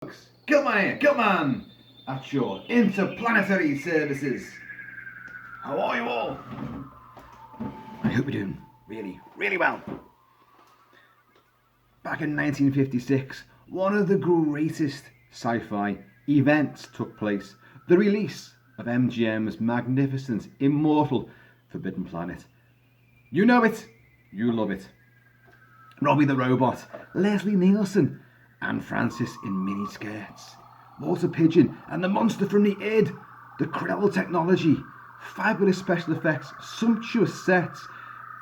folks, Kilt-Man here, Kilt-Man at your interplanetary services. How are you all? I hope you're doing really, really well. Back in 1956, one of the greatest sci-fi events took place. The release of MGM's magnificent, immortal Forbidden Planet. You know it, you love it. Robbie the Robot, Leslie Nielsen, Anne Francis in miniskirts, Walter Pigeon and the monster from the id, the Krell technology, fabulous special effects, sumptuous sets,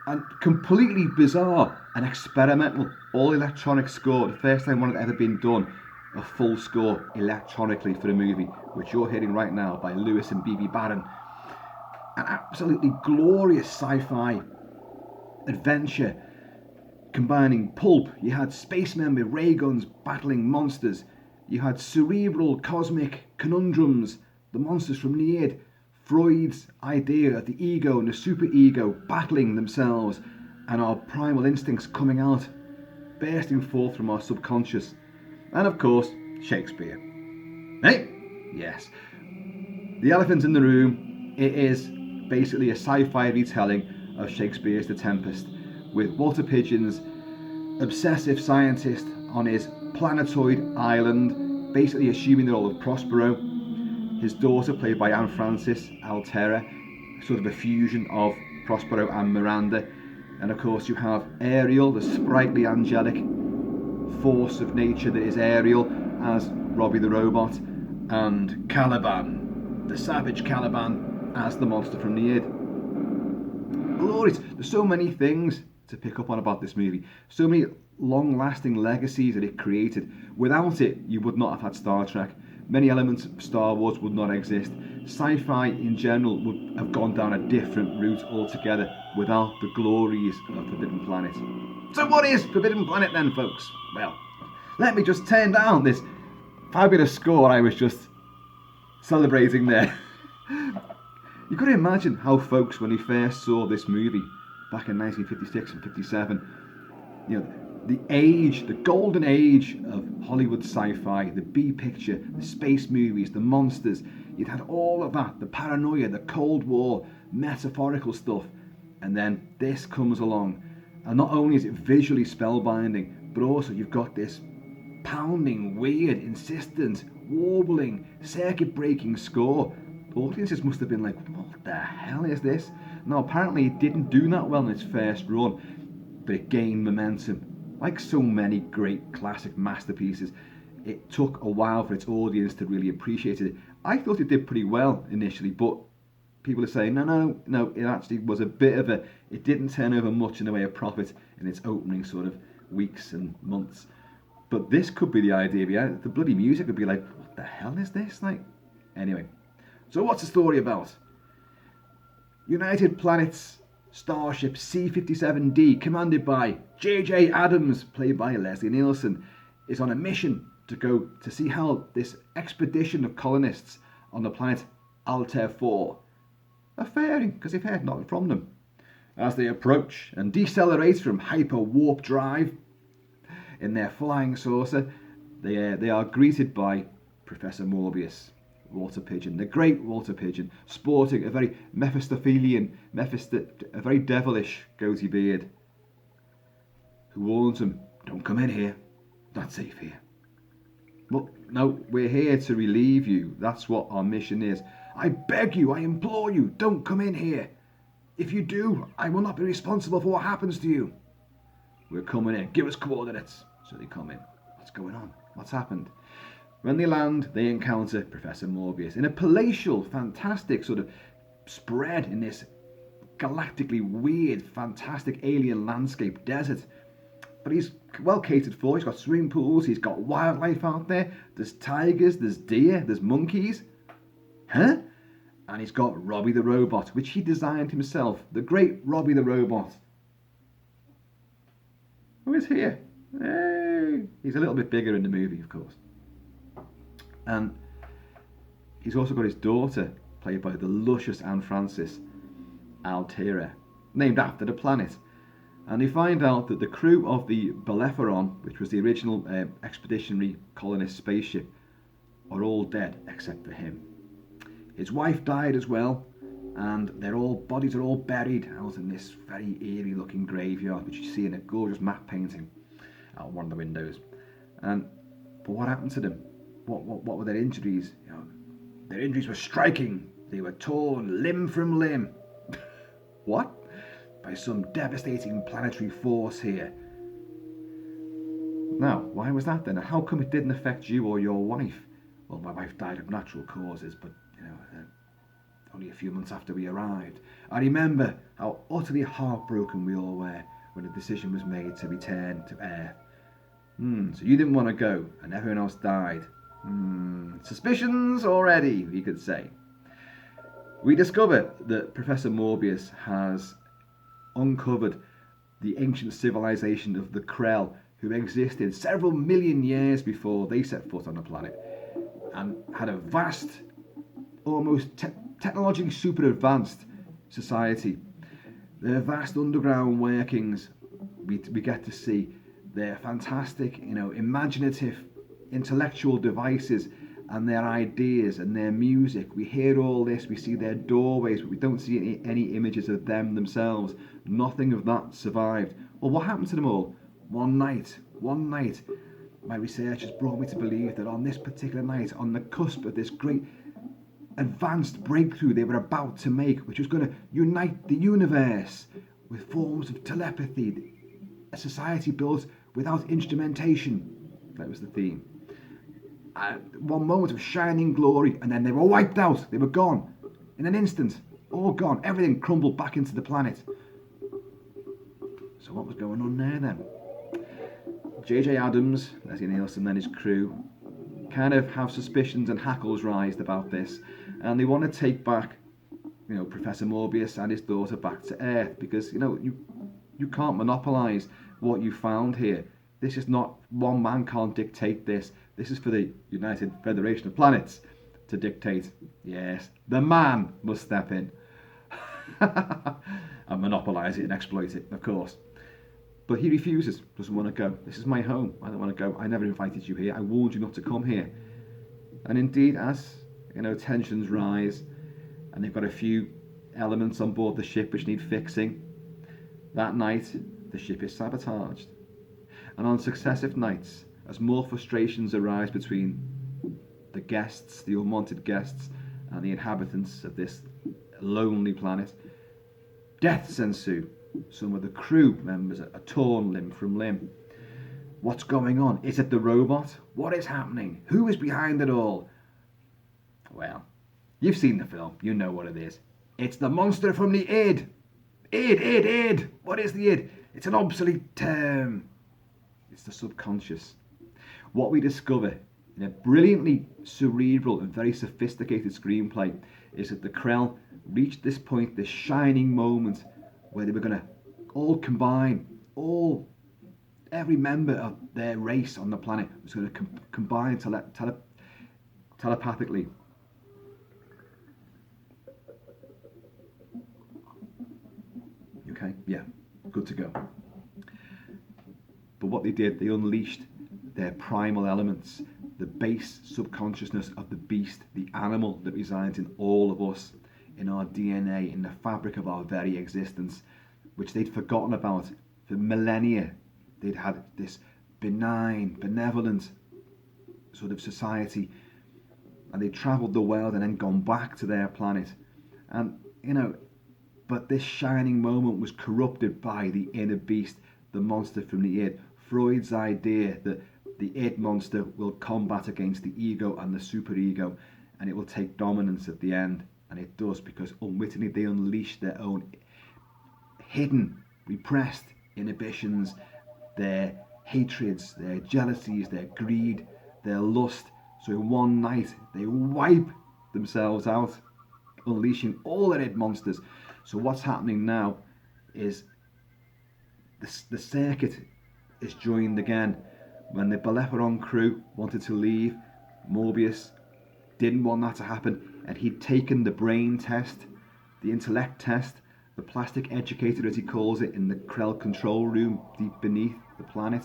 and completely bizarre and experimental all-electronic score. The first time one had ever been done, a full score electronically for a movie, which you're hearing right now by Lewis and B.B. Barron. An absolutely glorious sci-fi adventure combining pulp. You had spacemen with ray guns battling monsters. You had cerebral cosmic conundrums, the monsters from the id, Freud's idea of the ego and the superego battling themselves, and our primal instincts coming out, bursting forth from our subconscious. And of course, Shakespeare. Hey? Yes. The elephant in the room, it is basically a sci-fi retelling of Shakespeare's The Tempest, with Walter Pigeon's obsessive scientist on his planetoid island, basically assuming the role of Prospero. His daughter, played by Anne Francis, Altera, sort of a fusion of Prospero and Miranda. And of course you have Ariel, the sprightly angelic force of nature that is Ariel, as Robbie the Robot, and Caliban, the savage Caliban, as the monster from the id. Glorious. There's so many things to pick up on about this movie, so many long-lasting legacies that it created. Without it, you would not have had Star Trek. Many elements of Star Wars would not exist. Sci-fi in general would have gone down a different route altogether without the glories of Forbidden Planet. So what is Forbidden Planet then, folks? Well, let me just turn down this fabulous score I was just celebrating there. You could imagine how folks, when they first saw this movie back in 1956 and 57, you know, the age, the golden age of Hollywood sci-fi, the B-picture, the space movies, the monsters. You'd had all of that, the paranoia, the Cold War, metaphorical stuff. And then this comes along. And not only is it visually spellbinding, but also you've got this pounding, weird, insistent, warbling, circuit-breaking score. Audiences must have been like, what the hell is this? Now, apparently it didn't do that well in its first run, but it gained momentum. Like so many great classic masterpieces, it took a while for its audience to really appreciate it. I thought it did pretty well initially, but people are saying, no, it actually was a bit of a, it didn't turn over much in the way of profit in its opening sort of weeks and months. But this could be the idea behind it. The bloody music would be like, what the hell is this? Like, anyway. So what's the story about? United Planets Starship C-57D, commanded by J.J. Adams, played by Leslie Nielsen, is on a mission to go to see how this expedition of colonists on the planet Altair 4 are faring, because they've heard nothing from them. As they approach and decelerate from hyper-warp drive in their flying saucer, they are greeted by Professor Morbius, Walter Pigeon, the great Walter Pigeon, sporting a very Mephistophelian, a very devilish goatee beard, who warns him, don't come in here, not safe here. Well, no, we're here to relieve you, that's what our mission is. I beg you, I implore you, don't come in here. If you do, I will not be responsible for what happens to you. We're coming in, give us coordinates. So they come in. What's going on? What's happened? When they land, they encounter Professor Morbius in a palatial, fantastic sort of spread in this galactically weird, fantastic alien landscape desert. But he's well catered for. He's got swimming pools, he's got wildlife out there. There's tigers, there's deer, there's monkeys. Huh? And he's got Robbie the Robot, which he designed himself. The great Robbie the Robot. Who is here? Hey! He's a little bit bigger in the movie, of course. And he's also got his daughter, played by the luscious Anne Francis, Altera, named after the planet. And they find out that the crew of the Bellerophon, which was the original expeditionary colonist spaceship, are all dead except for him. His wife died as well, and bodies are all buried out in this very eerie looking graveyard, which you see in a gorgeous map painting out one of the windows. But what happened to them? What were their injuries? Their injuries were striking. They were torn limb from limb. What? By some devastating planetary force here. Now, why was that then? How come it didn't affect you or your wife? Well, my wife died of natural causes, but only a few months after we arrived. I remember how utterly heartbroken we all were when the decision was made to return to Earth. So you didn't want to go, and everyone else died. Suspicions already, we could say. We discover that Professor Morbius has uncovered the ancient civilization of the Krell, who existed several million years before they set foot on the planet, and had a vast, almost technologically super advanced society. Their vast underground workings we get to see. Their fantastic, imaginative, intellectual devices, and their ideas and their music. We hear all this, we see their doorways, but we don't see any images of them themselves. Nothing of that survived. Well, what happened to them all? One night, my researchers brought me to believe that on this particular night, on the cusp of this great advanced breakthrough they were about to make, which was going to unite the universe with forms of telepathy, a society built without instrumentation. That was the theme. One moment of shining glory, and then they were wiped out. They were gone in an instant, all gone. Everything crumbled back into the planet. So what was going on there then? J.J. Abrams, Leslie Nielsen, and his crew kind of have suspicions and hackles raised about this, and they want to take back, Professor Morbius and his daughter back to Earth, because you can't monopolise what you found here. This is not, one man can't dictate this. This is for the United Federation of Planets to dictate. Yes, the man must step in and monopolise it and exploit it, of course. But he refuses, doesn't want to go. This is my home. I don't want to go. I never invited you here. I warned you not to come here. And indeed, as tensions rise, and they've got a few elements on board the ship which need fixing, that night the ship is sabotaged. And on successive nights, as more frustrations arise between the guests, the unwanted guests, and the inhabitants of this lonely planet, deaths ensue. Some of the crew members are torn limb from limb. What's going on? Is it the robot? What is happening? Who is behind it all? Well, you've seen the film. You know what it is. It's the monster from the id. Id. What is the id? It's an obsolete term. It's the subconscious. What we discover in a brilliantly cerebral and very sophisticated screenplay is that the Krell reached this point, this shining moment, where they were going to all combine, every member of their race on the planet was going to combine telepathically. Okay, yeah, good to go. But what they did, they unleashed their primal elements, the base subconsciousness of the beast, the animal that resides in all of us, in our DNA, in the fabric of our very existence, which they'd forgotten about for millennia. They'd had this benign, benevolent sort of society, and they travelled the world and then gone back to their planet. And, but this shining moment was corrupted by the inner beast, the monster from the id. Freud's idea that the id monster will combat against the ego and the superego, and it will take dominance at the end. And it does, because unwittingly they unleash their own hidden, repressed inhibitions, their hatreds, their jealousies, their greed, their lust. So in one night they wipe themselves out, unleashing all their id monsters. So what's happening now is the circuit is joined again. When the Bellerophon crew wanted to leave, Morbius didn't want that to happen, and he'd taken the brain test, the intellect test, the plastic educator, as he calls it, in the Krell control room deep beneath the planet.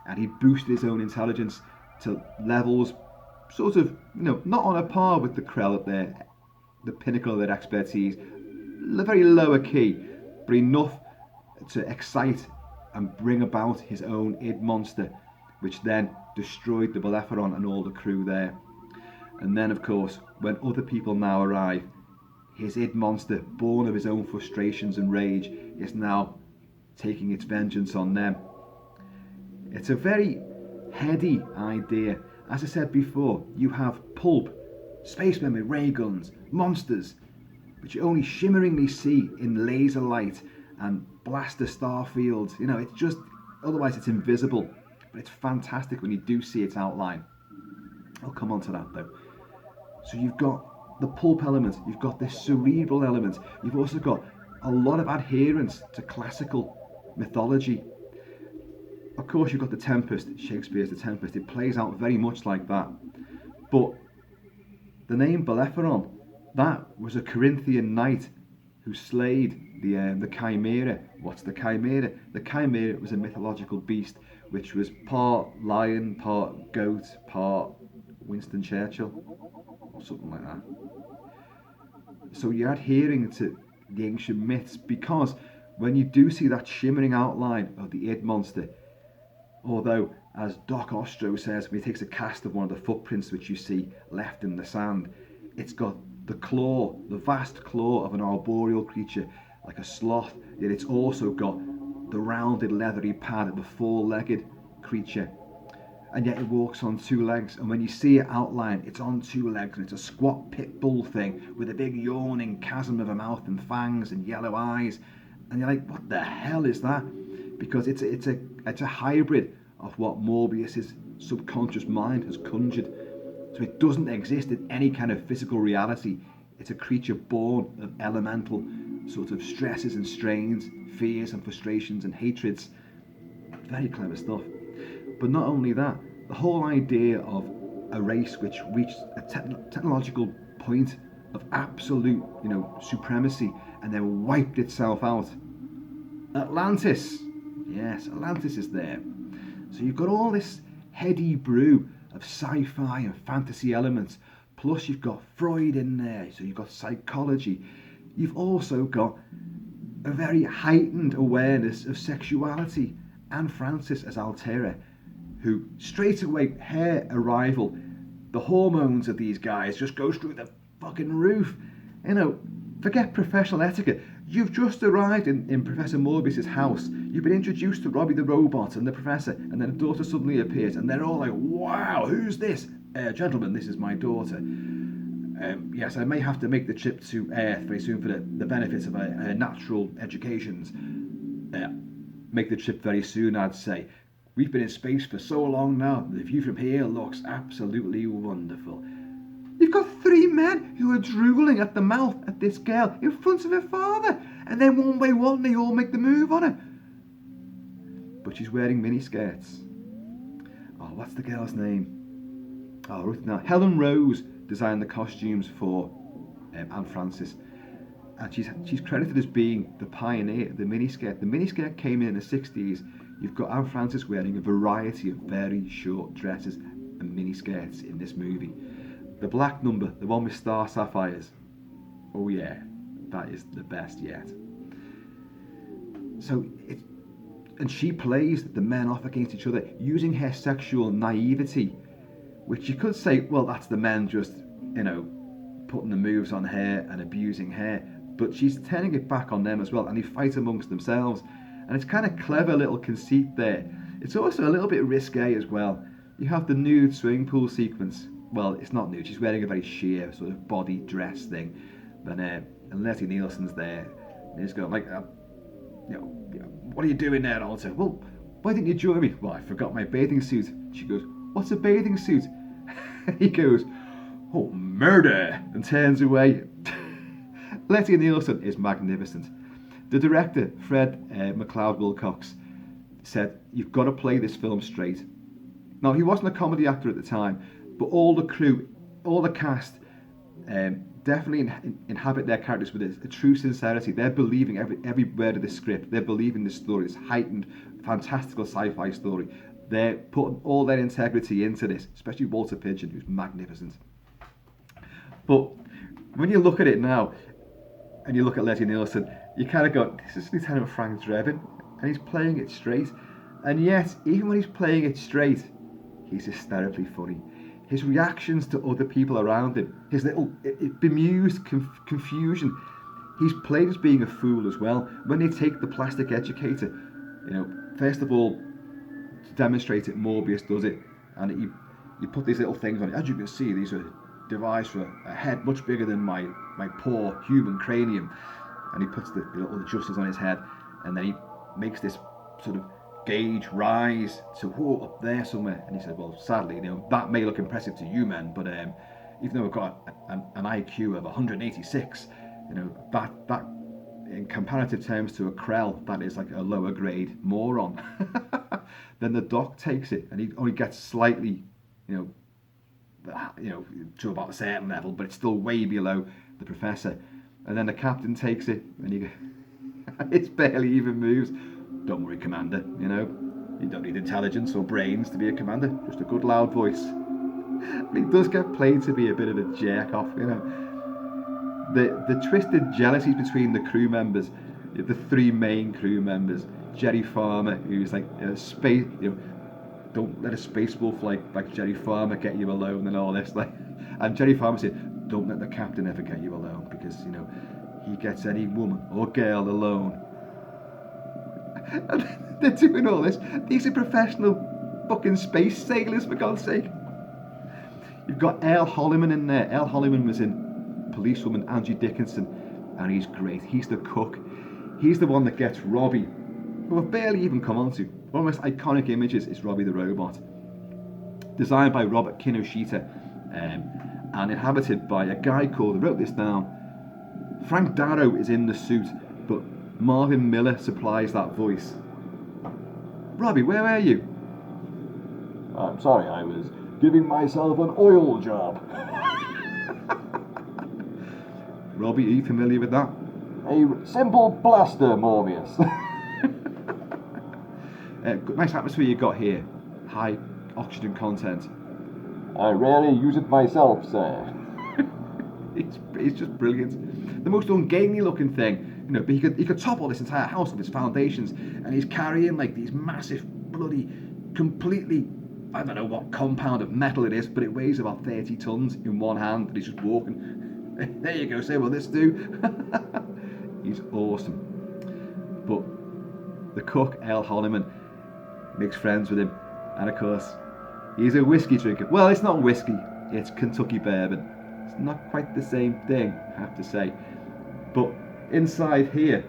And he boosted his own intelligence to levels sort of, not on a par with the Krell at the pinnacle of their expertise, very lower key, but enough to excite and bring about his own id monster, which then destroyed the Bellerophon and all the crew there. And then, of course, when other people now arrive, his id monster, born of his own frustrations and rage, is now taking its vengeance on them. It's a very heady idea. As I said before, you have pulp, spacemen with ray guns, monsters, which you only shimmeringly see in laser light and blaster star fields. It's just, otherwise it's invisible. But it's fantastic when you do see its outline. I'll come on to that though. So you've got the pulp element, you've got this cerebral element, you've also got a lot of adherence to classical mythology. Of course, you've got the Tempest, Shakespeare's The Tempest. It plays out very much like that. But the name Bellerophon, that was a Corinthian knight who slayed the Chimera. What's the Chimera? The Chimera was a mythological beast which was part lion, part goat, part Winston Churchill, or something like that. So you're adhering to the ancient myths, because when you do see that shimmering outline of the id monster, although, as Doc Ostro says, when he takes a cast of one of the footprints which you see left in the sand, it's got the claw, the vast claw of an arboreal creature, like a sloth, yet it's also got the rounded leathery pad of a four-legged creature. And yet it walks on two legs, and when you see it outlined, it's on two legs, and it's a squat pit bull thing with a big yawning chasm of a mouth and fangs and yellow eyes. And you're like, what the hell is that? Because it's a hybrid of what Morbius's subconscious mind has conjured. So it doesn't exist in any kind of physical reality. It's a creature born of elemental sort of stresses and strains, fears and frustrations and hatreds. Very clever stuff. But not only that, the whole idea of a race which reached a technological point of absolute, supremacy, and then wiped itself out. Atlantis. Yes, Atlantis is there. So you've got all this heady brew of sci-fi and fantasy elements, plus you've got Freud in there, so you've got psychology. You've also got a very heightened awareness of sexuality. Anne Francis as Altera, who straight away, her arrival, the hormones of these guys just goes through the fucking roof. Forget professional etiquette. You've just arrived in Professor Morbius's house. You've been introduced to Robbie the robot and the professor, and then a daughter suddenly appears, and they're all like, wow, who's this? Gentlemen, this is my daughter. Yes, I may have to make the trip to Earth very soon for the benefits of her natural educations. Make the trip very soon, I'd say. We've been in space for so long now, the view from here looks absolutely wonderful. You've got three men who are drooling at the mouth at this girl in front of her father, and then one by one they all make the move on her. But she's wearing miniskirts. Oh, what's the girl's name? Oh, Ruth, now Helen Rose designed the costumes for Anne Francis, and she's credited as being the pioneer of the miniskirt. The miniskirt came in the 60s. You've got Anne Francis wearing a variety of very short dresses and miniskirts in this movie. The black number, the one with star sapphires. Oh yeah, that is the best yet. So and she plays the men off against each other using her sexual naivety, which you could say, well, that's the men just, putting the moves on her and abusing her. But she's turning it back on them as well, and they fight amongst themselves. And it's kind of clever little conceit there. It's also a little bit risque as well. You have the nude swimming pool sequence. Well, it's not nude. She's wearing a very sheer sort of body dress thing. But and Leslie Nielsen's there. And he's going like, what are you doing there, Alter? Well, why didn't you join me? Well, I forgot my bathing suit. She goes, what's a bathing suit? He goes, oh, murder, and turns away. Leslie Nielsen is magnificent. The director, Fred McLeod Wilcox, said, you've got to play this film straight. Now, he wasn't a comedy actor at the time, but all the crew, all the cast definitely inhabit their characters with a true sincerity. They're believing every word of the script. They're believing this story, this heightened, fantastical sci-fi story. They're putting all their integrity into this, especially Walter Pidgeon, who's magnificent. But when you look at it now, and you look at Leslie Nielsen, you kind of go, this is Lieutenant Frank Drebin, and he's playing it straight. And yet, even when he's playing it straight, he's hysterically funny. His reactions to other people around him, his little bemused confusion. He's played as being a fool as well. When they take the plastic educator, first of all, to demonstrate it, Morbius does it, and he put these little things on it. As you can see, these are device for a head much bigger than my poor human cranium, and he puts the little adjusters on his head, and then he makes this sort of gauge rise to up there somewhere, and he said, well, sadly, that may look impressive to you men, but even though we've got an IQ of 186, that in comparative terms to a Krell, that is like a lower grade moron. Then the doc takes it, and he only gets slightly, to about a certain level, but it's still way below the professor. And then the captain takes it, and it barely even moves. Don't worry, Commander, you don't need intelligence or brains to be a commander, just a good loud voice. But he does get played to be a bit of a jerk off, The twisted jealousies between the crew members, the three main crew members, Jerry Farmer, who's like space, don't let a space wolf like Jerry Farmer get you alone and all this, and Jerry Farmer said, don't let the captain ever get you alone, because he gets any woman or girl alone. And they're doing all this. These are professional fucking space sailors, for God's sake. You've got Al Holliman in there. Al Holliman was in Policewoman, Angie Dickinson, and he's great. He's the cook. He's the one that gets Robbie, who I've barely even come on to. One of the most iconic images is Robbie the Robot. Designed by Robert Kinoshita, and inhabited by a guy called, I wrote this down, Frank Darrow is in the suit, but Marvin Miller supplies that voice. Robbie, where are you? I'm sorry, I was giving myself an oil job. Robbie, are you familiar with that? A simple blaster, Morbius. Nice atmosphere you got here. High oxygen content. I rarely use it myself, sir. It's just brilliant. The most ungainly looking thing, but he could topple this entire house with his foundations, and he's carrying like these massive, bloody, completely, I don't know what compound of metal it is, but it weighs about 30 tons in one hand, and he's just walking. There you go, say, will this do? He's awesome. But the cook, Al Holliman, makes friends with him, and of course, he's a whiskey drinker. Well, it's not whiskey, it's Kentucky bourbon. It's not quite the same thing, I have to say. But inside here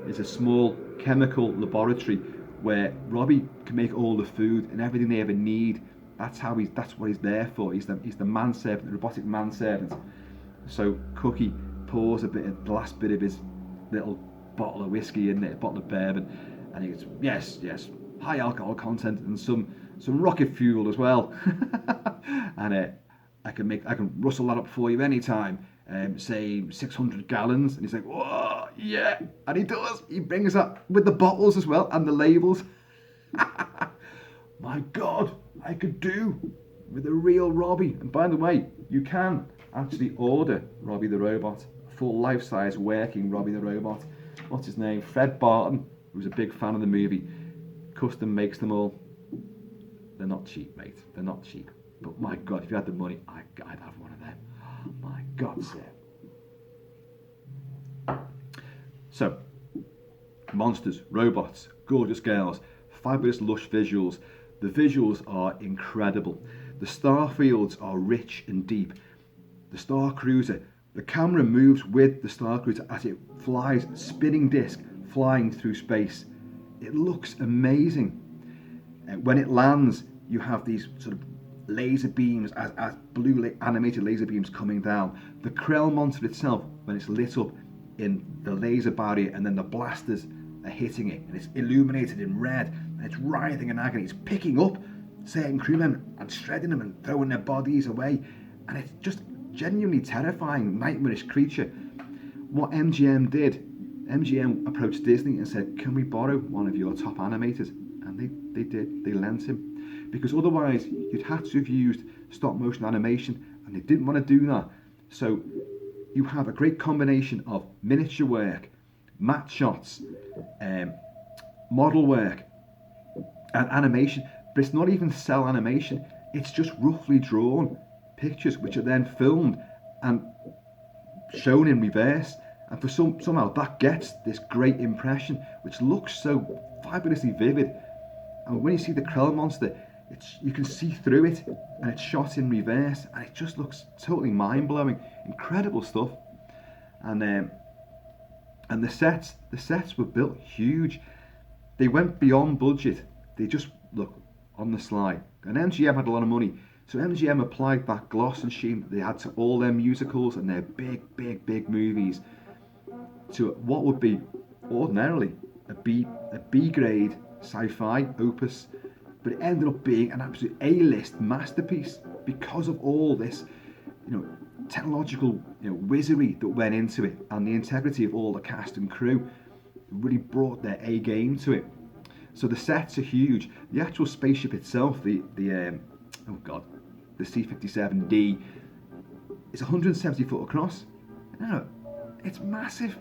is a small chemical laboratory where Robbie can make all the food and everything they ever need. That's what he's there for. He's the manservant, the robotic manservant. So Cookie pours the last bit of his little bottle of whiskey in there, a bottle of bourbon, and he goes, yes, high alcohol content and some rocket fuel as well. And I can rustle that up for you anytime. Say 600 gallons, and he's like, whoa, yeah, and he does. He brings that with the bottles as well and the labels. My God, I could do with a real Robbie. And by the way, you can actually order Robbie the Robot, a full life-size working Robbie the Robot. What's his name? Fred Barton, who's a big fan of the movie, custom makes them all. They're not cheap, mate. They're not cheap. But my God, if you had the money, I'd have one of them. Oh my God, sir. So, monsters, robots, gorgeous girls, fabulous lush visuals. The visuals are incredible. The star fields are rich and deep. The Star Cruiser, the camera moves with the Star Cruiser as it flies, spinning disc, flying through space. It looks amazing. When it lands, you have these sort of laser beams, as blue animated laser beams coming down. The Krell monster itself, when it's lit up in the laser barrier and then the blasters are hitting it, and it's illuminated in red, and it's writhing in agony. It's picking up certain crewmen and shredding them and throwing their bodies away, and it's just genuinely terrifying, nightmarish creature. What MGM did, MGM approached Disney and said, can we borrow one of your top animators? And they did, they lent him. Because otherwise, you'd had to have used stop motion animation, and they didn't want to do that. So you have a great combination of miniature work, matte shots, model work, and animation. But it's not even cell animation, it's just roughly drawn pictures which are then filmed and shown in reverse, and for somehow that gets this great impression which looks so fabulously vivid. And when you see the Krell monster, you can see through it, and it's shot in reverse, and it just looks totally mind-blowing. Incredible stuff. And the sets were built huge. They went beyond budget. They just look on the slide. And MGM had a lot of money, so MGM applied that gloss and sheen that they had to all their musicals and their big movies to what would be ordinarily a B grade sci-fi opus, but it ended up being an absolute A-list masterpiece because of all this, technological, wizardry that went into it, and the integrity of all the cast and crew really brought their A game to it. So the sets are huge. The actual spaceship itself, the C-57D, is 170 foot across. It's massive.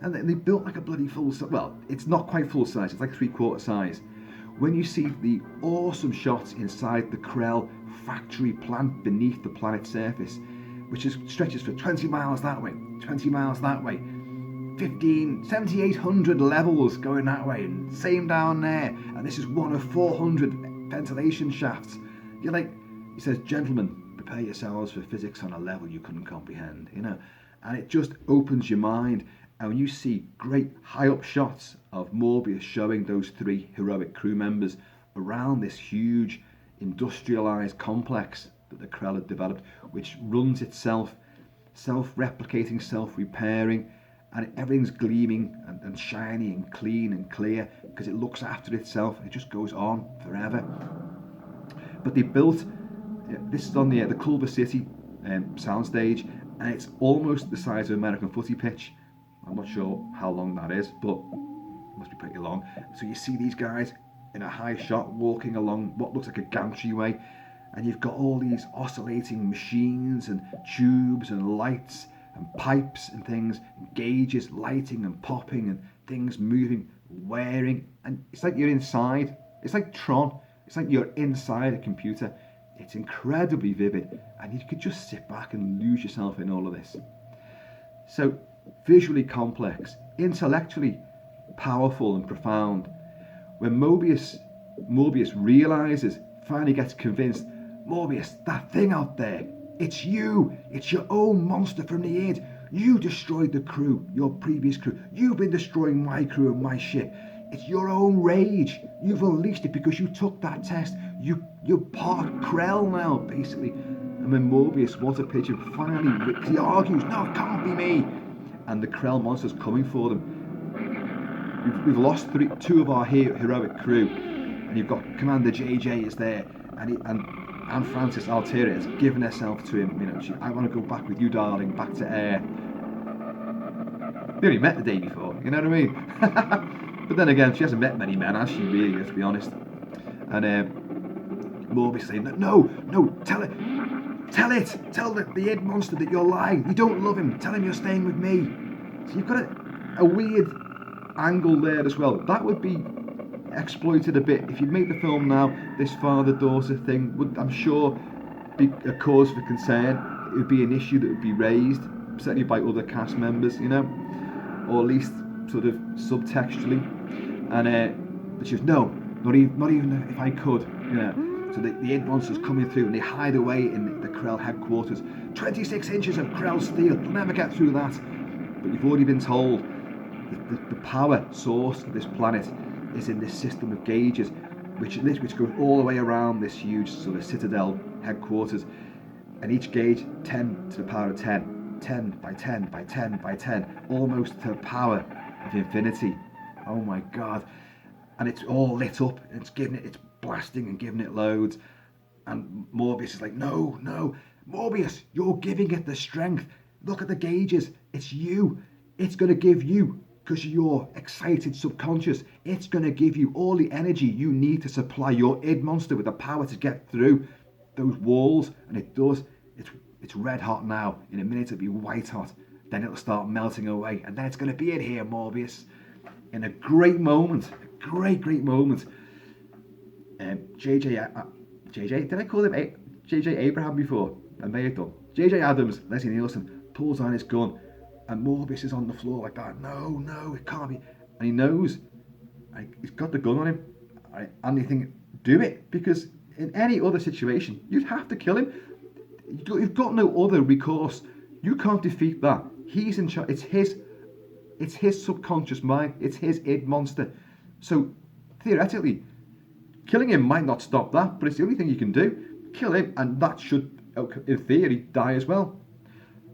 And they built like a bloody full size. Well, it's not quite full size, it's like 3/4 size. When you see the awesome shots inside the Krell factory plant beneath the planet's surface, which stretches for 20 miles that way, 20 miles that way, 7,800 levels going that way, and same down there, and this is one of 400 ventilation shafts. You're like, he says, gentlemen, prepare yourselves for physics on a level you couldn't comprehend, and it just opens your mind. And when you see great high-up shots of Morbius showing those 3 heroic crew members around this huge industrialized complex that the Krell had developed, which runs itself, self-replicating, self-repairing, and everything's gleaming and shiny and clean and clear because it looks after itself. It just goes on forever. But they built, this is on the Culver City soundstage, and it's almost the size of an American footy pitch. I'm not sure how long that is, but it must be pretty long. So you see these guys in a high shot walking along what looks like a gantry-way, and you've got all these oscillating machines and tubes and lights and pipes and things, and gauges lighting and popping and things moving, wearing, and it's like you're inside. It's like Tron. It's like you're inside a computer. It's incredibly vivid, and you could just sit back and lose yourself in all of this. So visually complex, intellectually powerful and profound. When Morbius realizes, finally gets convinced, Morbius, that thing out there, it's you. It's your own monster from the id. You destroyed the crew, your previous crew. You've been destroying my crew and my ship. It's your own rage. You've unleashed it because you took that test. You're part Krell now, basically. And when Morbius wants a pigeon, finally he argues, no, it can't be me. And the Krell monster's coming for them. We've lost 2 of our heroic crew, and you've got Commander JJ is there, and Francis Altera has given herself to him. I want to go back with you, darling, back to air. They only met the day before, you know what I mean? But then again, she hasn't met many men, has she, really, let's be honest. And Morbius saying, no, tell the id monster that you're lying. You don't love him. Tell him you're staying with me. So you've got a weird angle there as well. That would be exploited a bit. If you'd make the film now, this father-daughter thing would, I'm sure, be a cause for concern. It would be an issue that would be raised, certainly by other cast members, or at least sort of subtextually. And but she goes, no, not even if I could, So the id monster's coming through, and they hide away in the Krell headquarters. 26 inches of Krell steel, they'll never get through that. But you've already been told the power source of this planet is in this system of gauges, which goes all the way around this huge sort of citadel headquarters. And each gauge, 10 to the power of 10, 10 by 10 by 10 by 10, almost to the power of infinity. Oh my God. And it's all lit up, and it's blasting and giving it loads. And Morbius is like, no. Morbius, you're giving it the strength. Look at the gauges. It's you. It's going to give you, because of your excited subconscious, it's going to give you all the energy you need to supply your id monster with the power to get through those walls. And it does. It's red hot now. In a minute it'll be white hot. Then it'll start melting away. And then it's going to be in here, Morbius. In a great moment. A great moment. JJ, did I call him JJ Abraham before? I may have done. JJ Adams, Leslie Nielsen, pulls on his gun, and Morbius is on the floor like that. No, it can't be. And he knows. He's got the gun on him. And you think, do it. Because in any other situation, you'd have to kill him. You've got no other recourse. You can't defeat that. He's in charge. It's his subconscious mind. It's his id monster. So, theoretically, killing him might not stop that, but it's the only thing you can do. Kill him, and that should, in theory, die as well.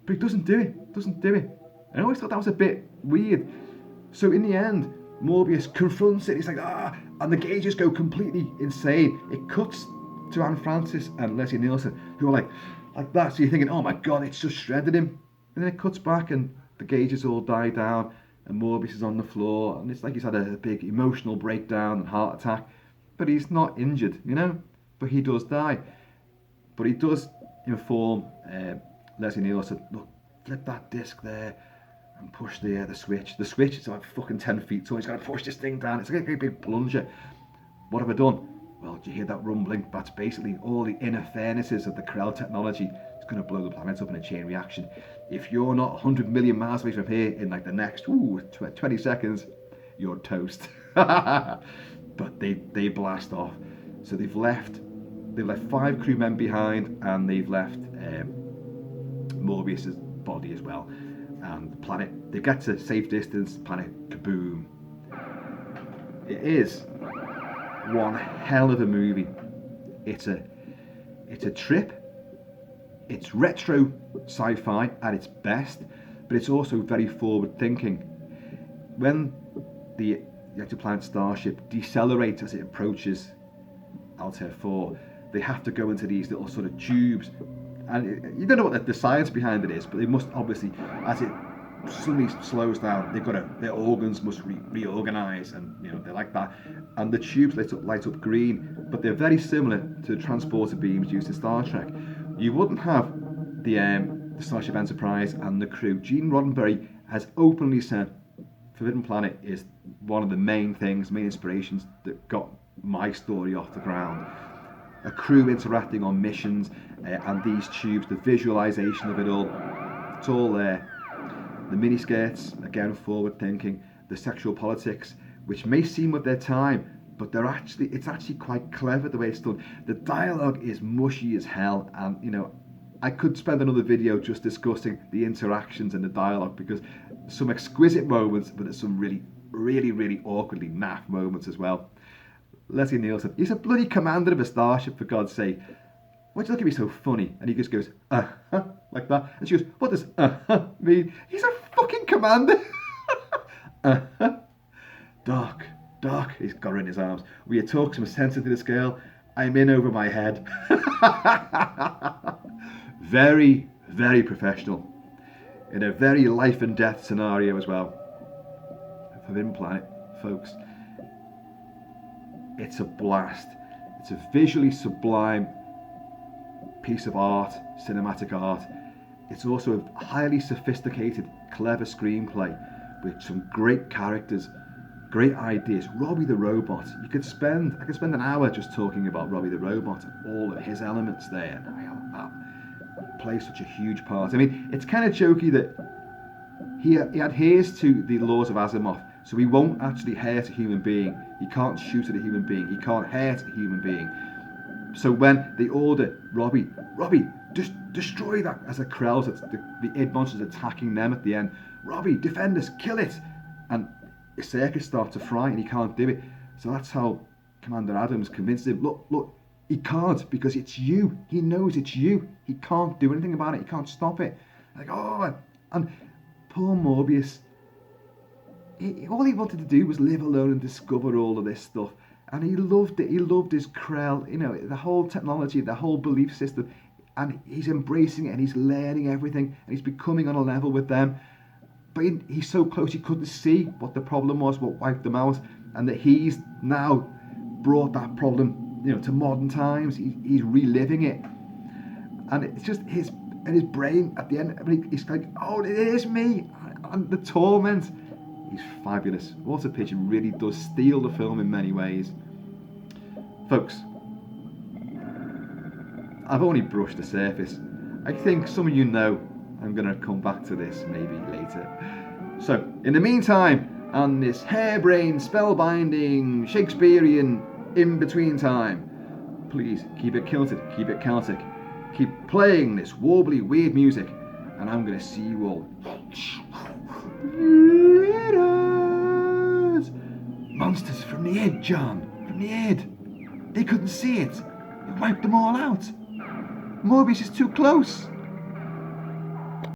But he doesn't do it. I always thought that was a bit weird. So in the end, Morbius confronts it. He's like, and the gauges go completely insane. It cuts to Anne Francis and Leslie Nielsen, who are like that. So you're thinking, oh my God, it's just shredded him. And then it cuts back, and the gauges all die down, and Morbius is on the floor, and it's like he's had a big emotional breakdown and heart attack. But he's not injured, But he does die. But he does inform Leslie Nielsen, look, flip that disc there and push the switch. The switch is like fucking 10 feet tall. He's got to push this thing down. It's like a big plunger. What have I done? Well, do you hear that rumbling? That's basically all the inner furnaces of the Krell technology. It's going to blow the planet up in a chain reaction. If you're not 100 million miles away from here in like the next 20 seconds, you're toast. But they blast off. So they've left 5 crewmen behind, and they've left Morbius's body as well. And the planet, they get to safe distance, planet kaboom. It is one hell of a movie. It's a trip. It's retro sci-fi at its best, but it's also very forward thinking. When the exoplanet starship decelerates as it approaches Altair 4, they have to go into these little sort of tubes, and you don't know what the science behind it is, but they must obviously, as it suddenly slows down, their organs must reorganize, and they're like that, and the tubes light up green, but they're very similar to the transporter beams used in Star Trek. You wouldn't have the Starship Enterprise and the crew. Gene Roddenberry has openly said Forbidden Planet is one of the main inspirations that got my story off the ground. A crew interacting on missions, and these tubes, the visualization of it all, it's all there. The miniskirts, again forward thinking, the sexual politics, which may seem of their time, but it's actually quite clever the way it's done. The dialogue is mushy as hell, and I could spend another video just discussing the interactions and the dialogue, because some exquisite moments, but there's some really, really, really awkwardly naff moments as well. Leslie Nielsen, he's a bloody commander of a starship, for God's sake. Why do you look at me so funny? And he just goes, like that. And she goes, what does mean? He's a fucking commander. Doc, he's got her in his arms. Will you talk some sense into this girl? I'm in over my head. Very, very professional. In a very life and death scenario as well. Forbidden Planet, folks. It's a blast. It's a visually sublime piece of art, cinematic art. It's also a highly sophisticated, clever screenplay with some great characters, great ideas. Robbie the Robot. I could spend an hour just talking about Robbie the Robot, all of his elements there. That plays such a huge part. I mean, it's kind of jokey that he adheres to the laws of Asimov, so he won't actually hurt a human being. He can't shoot at a human being. He can't hurt a human being. So when they order Robbie, just destroy that, as a Krell's, the id monster's attacking them at the end. Robbie, defend us, kill it. And his circuits start to fry and he can't do it. So that's how Commander Adams convinced him, look, he can't, because it's you. He knows it's you. He can't do anything about it. He can't stop it. Like, and poor Morbius, all he wanted to do was live alone and discover all of this stuff. And he loved it. He loved his Krell, the whole technology, the whole belief system. and he's embracing it, and he's learning everything, and he's becoming on a level with them. But he's so close, he couldn't see what the problem was, what wiped them out, and that he's now brought that problem, to modern times. He's reliving it, and it's just his brain at the end. He's like, oh, it is me, and the torment. He's fabulous. Walter Pidgeon really does steal the film in many ways, folks. I've only brushed the surface. I think some of you know I'm going to come back to this maybe later. So, in the meantime, and this harebrained, spellbinding, Shakespearean in-between time, please keep it kilted, keep it Celtic, keep playing this warbly, weird music, and I'm going to see you all later. Monsters from the id, John, from the id. They couldn't see it. It wiped them all out. Mobius is too close.